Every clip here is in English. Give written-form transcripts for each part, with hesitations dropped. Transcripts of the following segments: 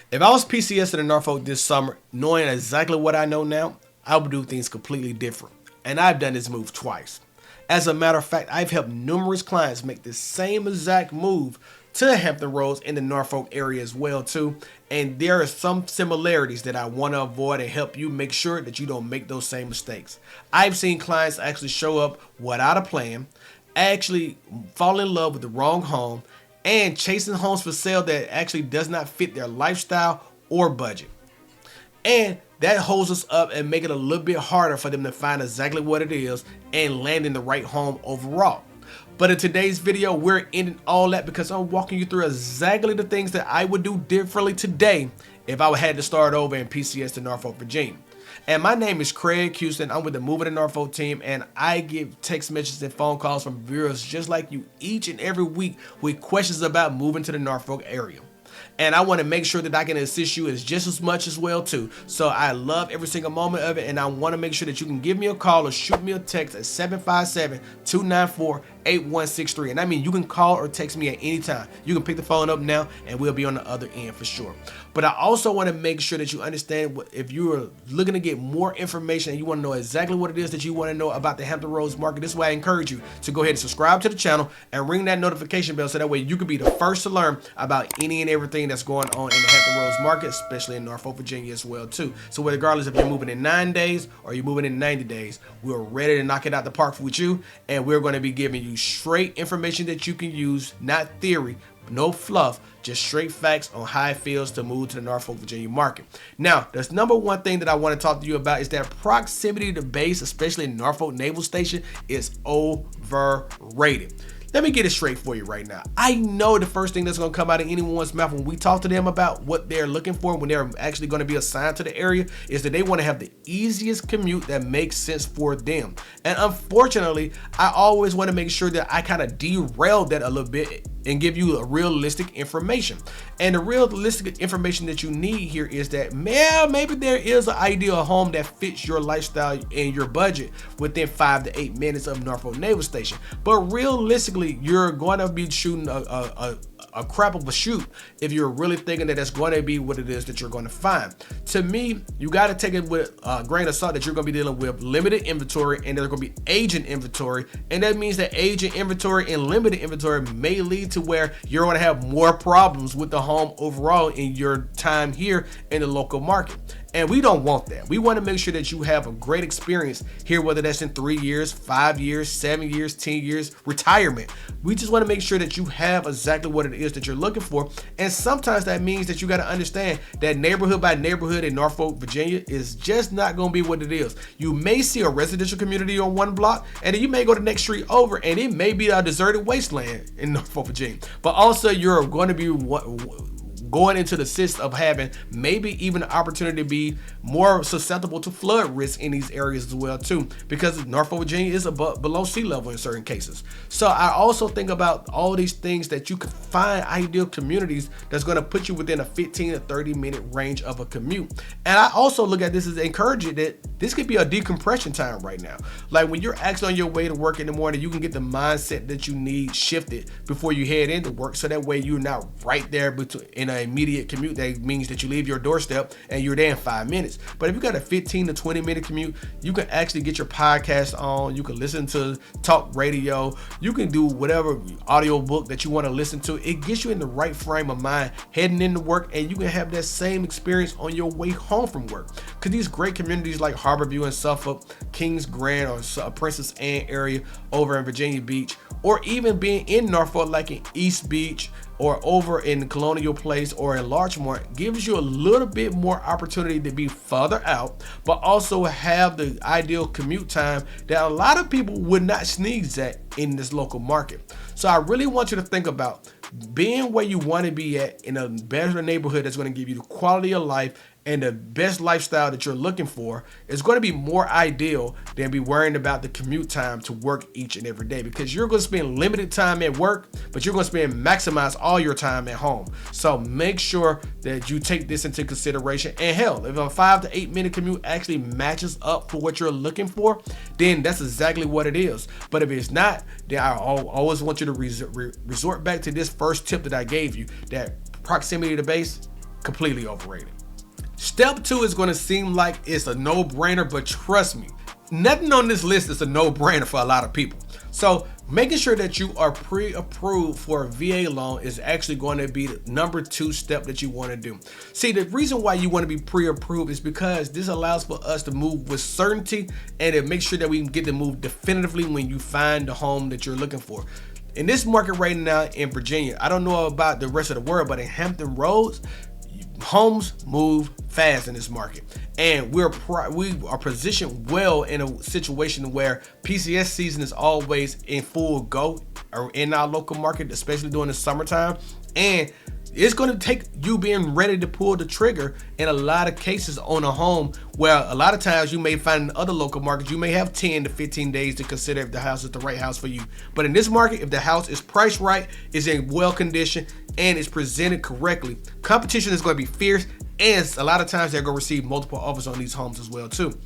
If I was PCSing in Norfolk this summer, knowing exactly what I know now, I would do things completely different. And I've done this move twice. As a matter of fact, I've helped numerous clients make the same exact move to Hampton Roads in the Norfolk area as well too. And there are some similarities that I want to avoid and help you make sure that you don't make those same mistakes. I've seen clients actually show up without a plan, actually fall in love with the wrong home, and chasing homes for sale that actually does not fit their lifestyle or budget. And that holds us up and make it a little bit harder for them to find exactly what it is and land in the right home overall. But in today's video, we're ending all that because I'm walking you through exactly the things that I would do differently today if I had to start over in PCS to Norfolk, Virginia. And my name is Craig Houston. I'm with the Moving to Norfolk team, and I get text messages and phone calls from viewers just like you each and every week with questions about moving to the Norfolk area. And I want to make sure that I can assist you as just as much as well too. So I love every single moment of it, and I want to make sure that you can give me a call or shoot me a text at 757-294-8163. And I mean, you can call or text me at any time. You can pick the phone up now and we'll be on the other end for sure. But I also want to make sure that you understand if you are looking to get more information and you want to know exactly what it is that you want to know about the Hampton Roads market, this is why I encourage you to go ahead and subscribe to the channel and ring that notification bell so that way you can be the first to learn about any and everything that's going on in the Hampton Roads market, especially in Norfolk, Virginia as well too. So regardless if you're moving in 9 days or you're moving in 90 days, we're ready to knock it out the park with you, and we're going to be giving you straight information that you can use, not theory, no fluff, just straight facts on how it feels to move to the Norfolk, Virginia market. Now, the number one thing that I want to talk to you about is that proximity to base, especially in Norfolk Naval Station, is overrated. Let me get it straight for you right now. I know the first thing that's going to come out of anyone's mouth when we talk to them about what they're looking for when they're actually going to be assigned to the area is that they want to have the easiest commute that makes sense for them. And unfortunately, I always want to make sure that I kind of derail that a little bit and give you a realistic information. And the realistic information that you need here is that, man, maybe there is an ideal home that fits your lifestyle and your budget within 5 to 8 minutes of Norfolk Naval Station. But realistically, you're going to be shooting a crap of a shoot if you're really thinking that that's going to be what it is that you're going to find. To me, you got to take it with a grain of salt that you're going to be dealing with limited inventory and there's going to be aging inventory. And that means that aging inventory and limited inventory may lead to where you're going to have more problems with the home overall in your time here in the local market. And we don't want that. We want to make sure that you have a great experience here, whether that's in 3 years, 5 years, 7 years, 10 years, retirement. We just want to make sure that you have exactly what it is that you're looking for. And sometimes that means that you got to understand that neighborhood by neighborhood in Norfolk, Virginia is just not going to be what it is. You may see a residential community on one block, and then you may go to the next street over, and it may be a deserted wasteland in Norfolk, Virginia. But also you're going to be going into the system of having maybe even an opportunity to be more susceptible to flood risk in these areas as well too, because Norfolk, Virginia is below sea level in certain cases. So I also think about all these things that you could find ideal communities that's going to put you within a 15 to 30 minute range of a commute. And I also look at this as encouraging that this could be a decompression time right now. Like when you're actually on your way to work in the morning, you can get the mindset that you need shifted before you head into work, so that way you're not right there in an immediate commute. That means that you leave your doorstep and you're there in 5 minutes. But if you got a 15 to 20 minute commute, you can actually get your podcast on, you can listen to talk radio, you can do whatever audio book that you want to listen to. It gets you in the right frame of mind heading into work, and you can have that same experience on your way home from work. Because these great communities like Harborview and Suffolk, Kings Grant or Princess Anne area over in Virginia Beach, or even being in Norfolk like in East Beach or over in Colonial Place or in Larchmont, gives you a little bit more opportunity to be further out, but also have the ideal commute time that a lot of people would not sneeze at in this local market. So I really want you to think about being where you want to be at in a better neighborhood that's going to give you the quality of life and the best lifestyle that you're looking for. Is going to be more ideal than be worrying about the commute time to work each and every day, because you're going to spend limited time at work, but you're going to maximize all your time at home. So make sure that you take this into consideration. And hell, if a 5 to 8 minute commute actually matches up for what you're looking for, then that's exactly what it is. But if it's not, then I always want you to resort back to this first tip that I gave you, that proximity to base completely overrated. Step 2 is going to seem like it's a no-brainer, but trust me, nothing on this list is a no-brainer for a lot of people. So making sure that you are pre-approved for a VA loan is actually going to be the number 2 step that you want to do. See, the reason why you want to be pre-approved is because this allows for us to move with certainty, and it makes sure that we can get to move definitively when you find the home that you're looking for. In this market right now in Virginia, I don't know about the rest of the world, but in Hampton Roads, homes move fast in this market, and we are positioned well in a situation where PCS season is always in full go or in our local market, especially during the summertime. And it's going to take you being ready to pull the trigger in a lot of cases on a home, where a lot of times you may find in other local markets you may have 10 to 15 days to consider if the house is the right house for you. But in this market, if the house is priced right, is in well condition, and is presented correctly, competition is going to be fierce, and a lot of times they're going to receive multiple offers on these homes as well too,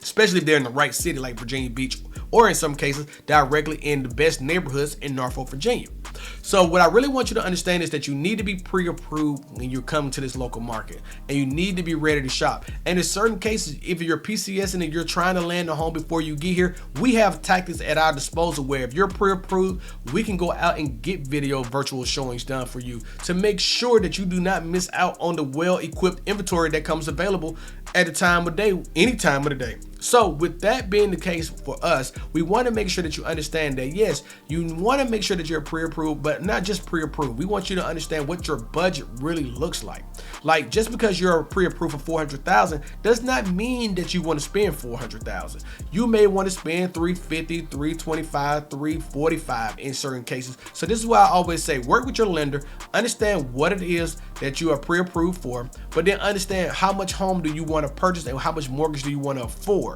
especially if they're in the right city like Virginia Beach, or in some cases directly in the best neighborhoods in Norfolk, Virginia. So what I really want you to understand is that you need to be pre-approved when you're coming to this local market, and you need to be ready to shop. And in certain cases, if you're PCSing and you're trying to land a home before you get here, we have tactics at our disposal where if you're pre-approved, we can go out and get video virtual showings done for you to make sure that you do not miss out on the well-equipped inventory that comes available at a time of day, any time of the day. So with that being the case for us, we want to make sure that you understand that yes, you want to make sure that you're pre-approved, but not just pre-approved. We want you to understand what your budget really looks like. Like, just because you're pre-approved for 400,000 does not mean that you want to spend 400,000. You may want to spend 350, 325, 345 in certain cases. So this is why I always say work with your lender, understand what it is that you are pre-approved for, but then understand how much home do you want to purchase and how much mortgage do you want to afford.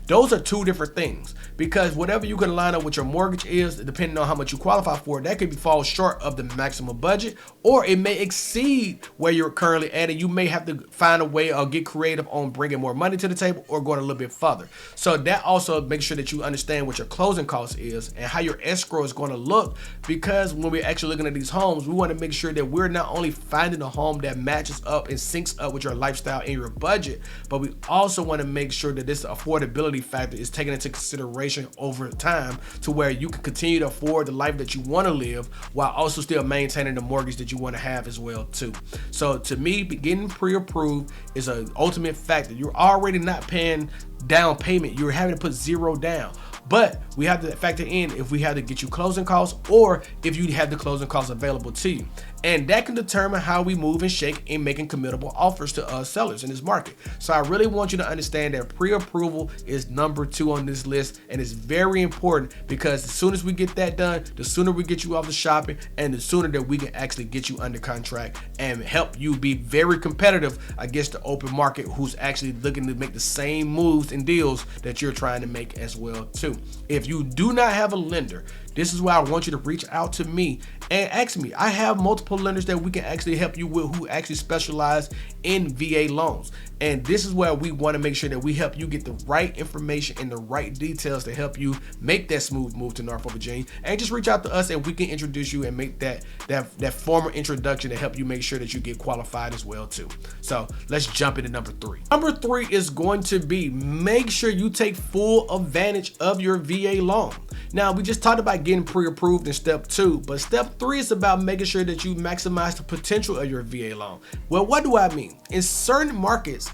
Those are two different things, because whatever you can line up with your mortgage is, depending on how much you qualify for, that could fall short of the maximum budget, or it may exceed where you're currently at, and you may have to find a way or get creative on bringing more money to the table or going a little bit further. So that also makes sure that you understand what your closing cost is and how your escrow is going to look, because when we're actually looking at these homes, we want to make sure that we're not only finding a home that matches up and syncs up with your lifestyle and your budget, but we also want to make sure that this affordability factor is taken into consideration over time, to where you can continue to afford the life that you want to live while also still maintaining the mortgage that you want to have as well too. So to me, getting pre-approved is an ultimate factor. You're already not paying down payment, you're having to put zero down. But we have to factor in if we have to get you closing costs, or if you have the closing costs available to you. And that can determine how we move and shake in making committable offers to sellers in this market. So I really want you to understand that pre-approval is number 2 on this list, and it's very important, because as soon as we get that done, the sooner we get you off the shopping, and the sooner that we can actually get you under contract and help you be very competitive against the open market, who's actually looking to make the same moves and deals that you're trying to make as well too. If you do not have a lender, this is why I want you to reach out to me and ask me. I have multiple lenders that we can actually help you with, who actually specialize in VA loans. And this is where we want to make sure that we help you get the right information and the right details to help you make that smooth move to Norfolk, Virginia. And just reach out to us, and we can introduce you and make that formal introduction to help you make sure that you get qualified as well too. So let's jump into number 3. Number 3 is going to be, make sure you take full advantage of your VA loan. Now, we just talked about getting pre-approved in step 2, but step 3 is about making sure that you maximize the potential of your VA loan. Well, what do I mean? In certain markets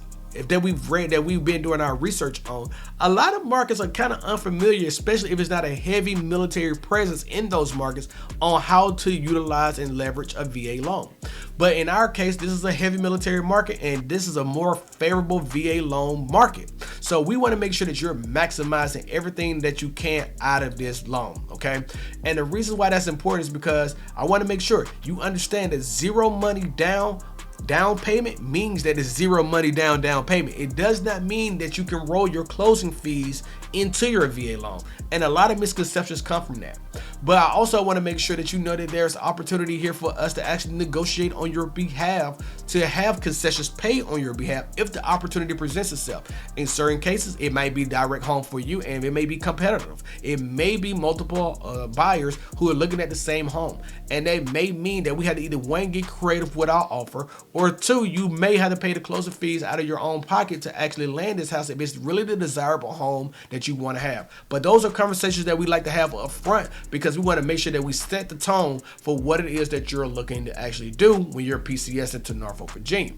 that we've been doing our research on, a lot of markets are kind of unfamiliar, especially if it's not a heavy military presence in those markets, on how to utilize and leverage a VA loan. But in our case, this is a heavy military market, and this is a more favorable VA loan market. So we want to make sure that you're maximizing everything that you can out of this loan, okay? And the reason why that's important is because I want to make sure you understand that zero money down payment means that it's zero money down payment. It does not mean that you can roll your closing fees into your VA loan. And a lot of misconceptions come from that. But I also want to make sure that you know that there's opportunity here for us to actually negotiate on your behalf, to have concessions paid on your behalf if the opportunity presents itself. In certain cases, it might be direct home for you, and it may be competitive. It may be multiple buyers who are looking at the same home, and that may mean that we had to either one, get creative with our offer, or two, you may have to pay the closing fees out of your own pocket to actually land this house if it's really the desirable home that you want to have. But those are conversations that we like to have up front, because we want to make sure that we set the tone for what it is that you're looking to actually do when you're PCS into Norfolk, Virginia.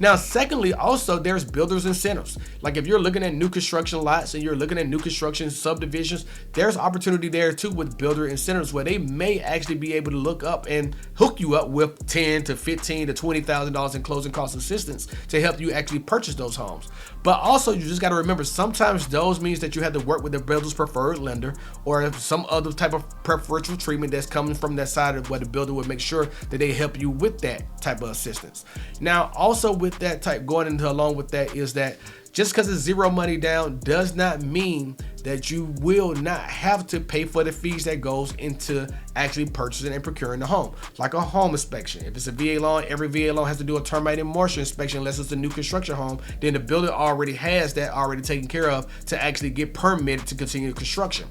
Now, secondly, also there's builders incentives. Like if you're looking at new construction lots and you're looking at new construction subdivisions, there's opportunity there too with builder incentives where they may actually be able to look up and hook you up with $10,000 to $15,000 to $20,000 in closing cost assistance to help you actually purchase those homes. But also, you just got to remember, sometimes those means that you have to work with the builder's preferred lender or some other type of preferential treatment that's coming from that side of where the builder would make sure that they help you with that type of assistance. Now, also with that type going into along with that is that just because it's zero money down does not mean that you will not have to pay for the fees that goes into actually purchasing and procuring the home. Like a home inspection. If it's a VA loan, every VA loan has to do a termite and moisture inspection unless it's a new construction home. Then the builder already has that already taken care of to actually get permitted to continue construction.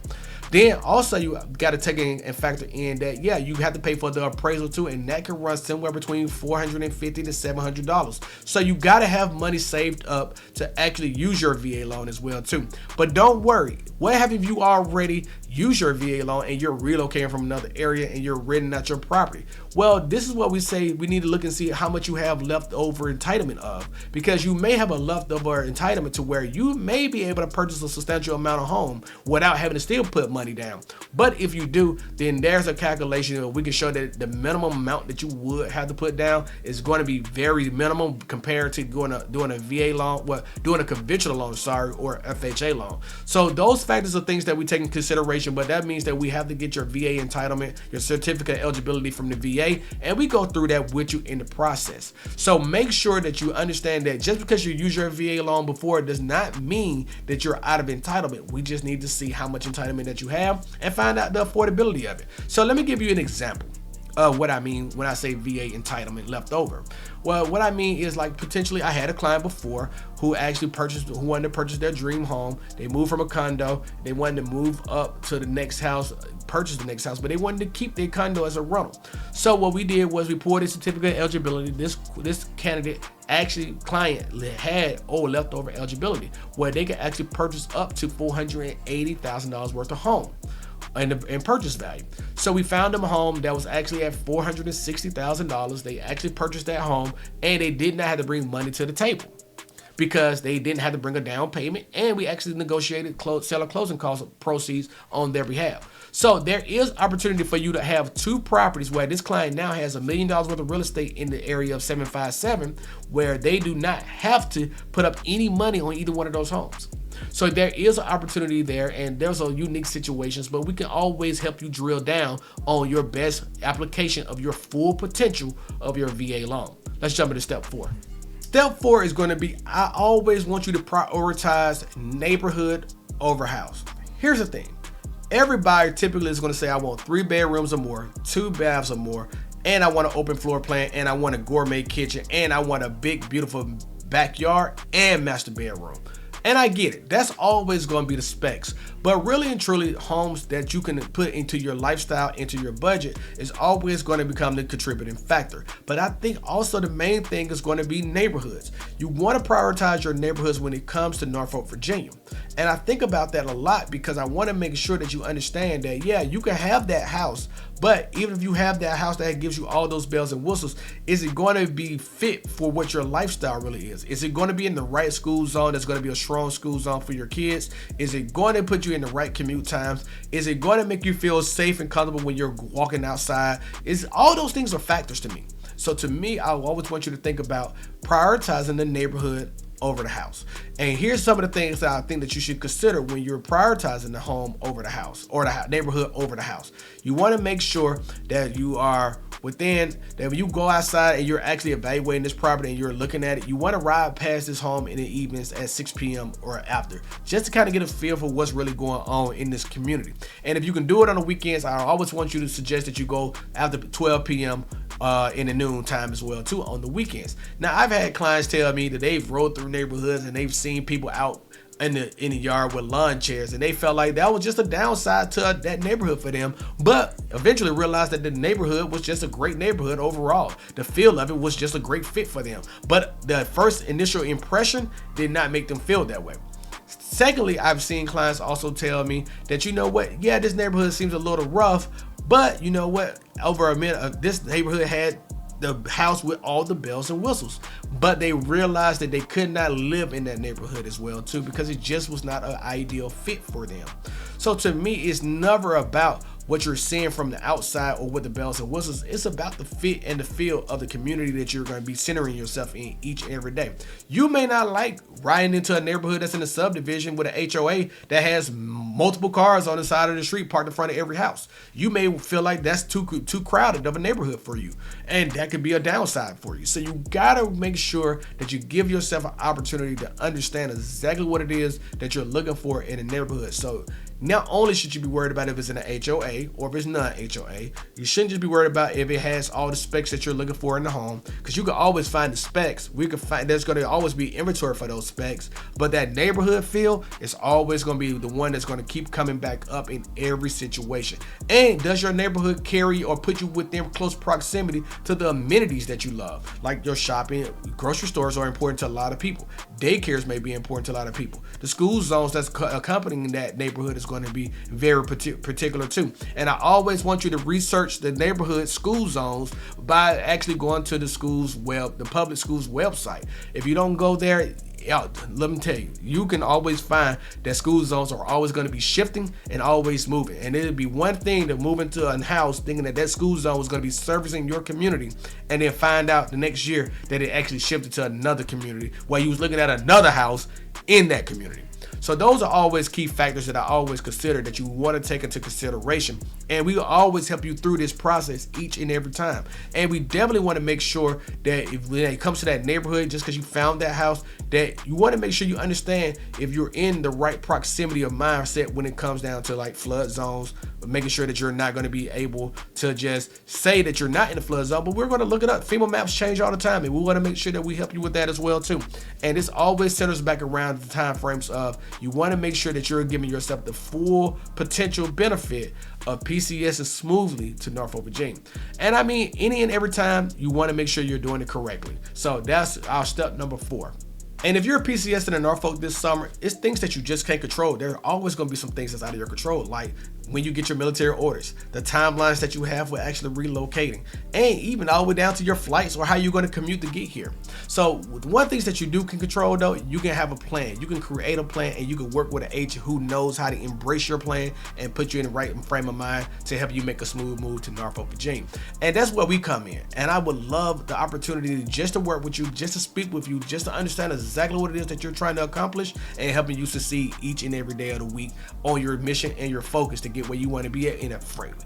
Then also you got to take in and factor in that, yeah, you have to pay for the appraisal too, and that can run somewhere between $450 to $700. So you got to have money saved up to actually use your VA loan as well too. But don't worry, what have you already used your VA loan and you're relocating from another area and you're renting out your property? Well, this is what we say we need to look and see how much you have left over entitlement of, because you may have a leftover entitlement to where you may be able to purchase a substantial amount of home without having to still put money down. But if you do, then there's a calculation where we can show that the minimum amount that you would have to put down is going to be very minimum compared to doing a VA loan, doing a conventional loan, or FHA loan. So those factors are things that we take in consideration, but that means that we have to get your VA entitlement, your certificate of eligibility from the VA, and we go through that with you in the process. So make sure that you understand that just because you use your VA loan before, it does not mean that you're out of entitlement. We just need to see how much entitlement that you have and find out the affordability of it. So let me give you an example of what I mean when I say VA entitlement left over. Well, what I mean is, like, potentially I had a client before who actually wanted to purchase their dream home. They moved from a condo, they wanted to move up to the next house, purchase the next house, but they wanted to keep their condo as a rental. So what we did was we pulled a certificate of eligibility. This candidate, actually client, had leftover eligibility where they could actually purchase up to $480,000 worth of home in purchase value. So we found them a home that was actually at $460,000. They actually purchased that home, and they did not have to bring money to the table because they didn't have to bring a down payment, and we actually negotiated seller closing costs proceeds on their behalf. So there is opportunity for you to have two properties where this client now has $1 million worth of real estate in the area of 757, where they do not have to put up any money on either one of those homes. So there is an opportunity there, and there's a unique situations, but we can always help you drill down on your best application of your full potential of your VA loan. Let's jump into step 4. Step 4 is going to be, I always want you to prioritize neighborhood over house. Here's the thing. Every buyer typically is going to say, I want 3 bedrooms or more, 2 baths or more, and I want an open floor plan, and I want a gourmet kitchen, and I want a big, beautiful backyard and master bedroom. And I get it. That's always going to be the specs. But really and truly, homes that you can put into your lifestyle, into your budget, is always going to become the contributing factor. But I think also the main thing is going to be neighborhoods. You want to prioritize your neighborhoods when it comes to Norfolk, Virginia. And I think about that a lot because I want to make sure that you understand that, yeah, you can have that house, but even if you have that house that gives you all those bells and whistles, is it going to be fit for what your lifestyle really is? Is it going to be in the right school zone that's going to be a strong school zone for your kids? Is it going to put you in the right commute times? Is it going to make you feel safe and comfortable when you're walking outside? All those things are factors to me. So to me, I always want you to think about prioritizing the neighborhood over the house. And here's some of the things that I think that you should consider when you're prioritizing the home over the house, or the neighborhood over the house. You want to make sure that you are within that, when you go outside and you're actually evaluating this property and you're looking at it, you want to ride past this home in the evenings at 6 p.m. or after, just to kind of get a feel for what's really going on in this community. And if you can do it on the weekends, I always want you to suggest that you go after 12 p.m. In the noon time as well too on the weekends. Now, I've had clients tell me that they've rode through neighborhoods and they've seen people out in the yard with lawn chairs, and they felt like that was just a downside to that neighborhood for them, but eventually realized that the neighborhood was just a great neighborhood overall. The feel of it was just a great fit for them, but the first initial impression did not make them feel that way. Secondly, I've seen clients also tell me that, you know what, yeah, this neighborhood seems a little rough, but you know what, over a minute, this neighborhood had the house with all the bells and whistles, but they realized that they could not live in that neighborhood as well too, because it just was not an ideal fit for them. So to me, it's never about what you're seeing from the outside or with the bells and whistles. It's about the fit and the feel of the community that you're going to be centering yourself in each and every day. You may not like riding into a neighborhood that's in a subdivision with an HOA that has multiple cars on the side of the street parked in front of every house. You may feel like that's too crowded of a neighborhood for you, and that could be a downside for you. So you gotta make sure that you give yourself an opportunity to understand exactly what it is that you're looking for in a neighborhood. So not only should you be worried about if it's in an HOA or if it's not HOA, you shouldn't just be worried about if it has all the specs that you're looking for in the home, because you can always find the specs. We can find, there's going to always be inventory for those specs, but that neighborhood feel is always going to be the one that's going to keep coming back up in every situation. And does your neighborhood carry or put you within close proximity to the amenities that you love? Like your shopping, grocery stores are important to a lot of people. Daycares may be important to a lot of people. The school zones that's accompanying that neighborhood is going to be very particular too. And I always want you to research the neighborhood school zones by actually going to the public schools website. If you don't go there, let me tell you, you can always find that school zones are always going to be shifting and always moving. And it'd be one thing to move into a house thinking that that school zone was going to be servicing your community, and then find out the next year that it actually shifted to another community while you was looking at another house in that community. So those are always key factors that I always consider that you want to take into consideration. And we will always help you through this process each and every time. And we definitely want to make sure that when it comes to that neighborhood, just because you found that house, that you want to make sure you understand if you're in the right proximity of mindset when it comes down to like flood zones, but making sure that you're not going to be able to just say that you're not in the flood zone. But we're going to look it up. FEMA maps change all the time, and we want to make sure that we help you with that as well too. And this always centers back around the time frames of you want to make sure that you're giving yourself the full potential benefit of PCSing smoothly to Norfolk, Virginia. And I mean, any and every time, you want to make sure you're doing it correctly. So that's our step number 4. And if you're a PCS in Norfolk this summer, it's things that you just can't control. There are always going to be some things that's out of your control, like when you get your military orders, the timelines that you have for actually relocating, and even all the way down to your flights or how you're going to commute to get here. So one things that you can control though, you can have a plan. You can create a plan, and you can work with an agent who knows how to embrace your plan and put you in the right frame of mind to help you make a smooth move to Norfolk, Virginia. And that's where we come in. And I would love the opportunity just to work with you, just to speak with you, just to understand exactly what it is that you're trying to accomplish, and helping you succeed each and every day of the week on your mission and your focus to get where you want to be at in a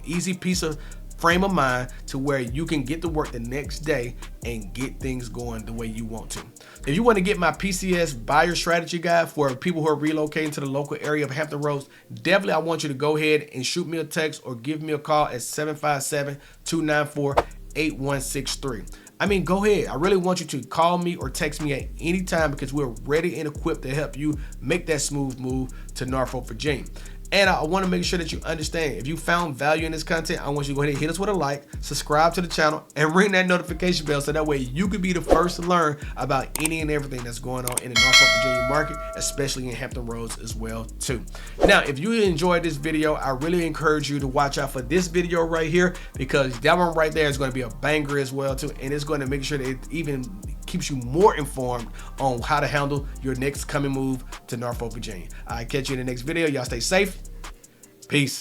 easy piece of frame of mind to where you can get to work the next day and get things going the way you want to. If you want to get my PCS buyer strategy guide for people who are relocating to the local area of Hampton Roads, definitely I want you to go ahead and shoot me a text or give me a call at 757-294-8163. I mean, go ahead. I really want you to call me or text me at any time, because we're ready and equipped to help you make that smooth move to Norfolk, Virginia. And I want to make sure that you understand, if you found value in this content, I want you to go ahead and hit us with a like, subscribe to the channel, and ring that notification bell so that way you can be the first to learn about any and everything that's going on in the Norfolk, Virginia market, especially in Hampton Roads as well too. Now, if you enjoyed this video, I really encourage you to watch out for this video right here, because that one right there is going to be a banger as well too, and it's going to make sure that it even keeps you more informed on how to handle your next coming move to Norfolk, Virginia. I'll catch you in the next video. Y'all stay safe. Peace.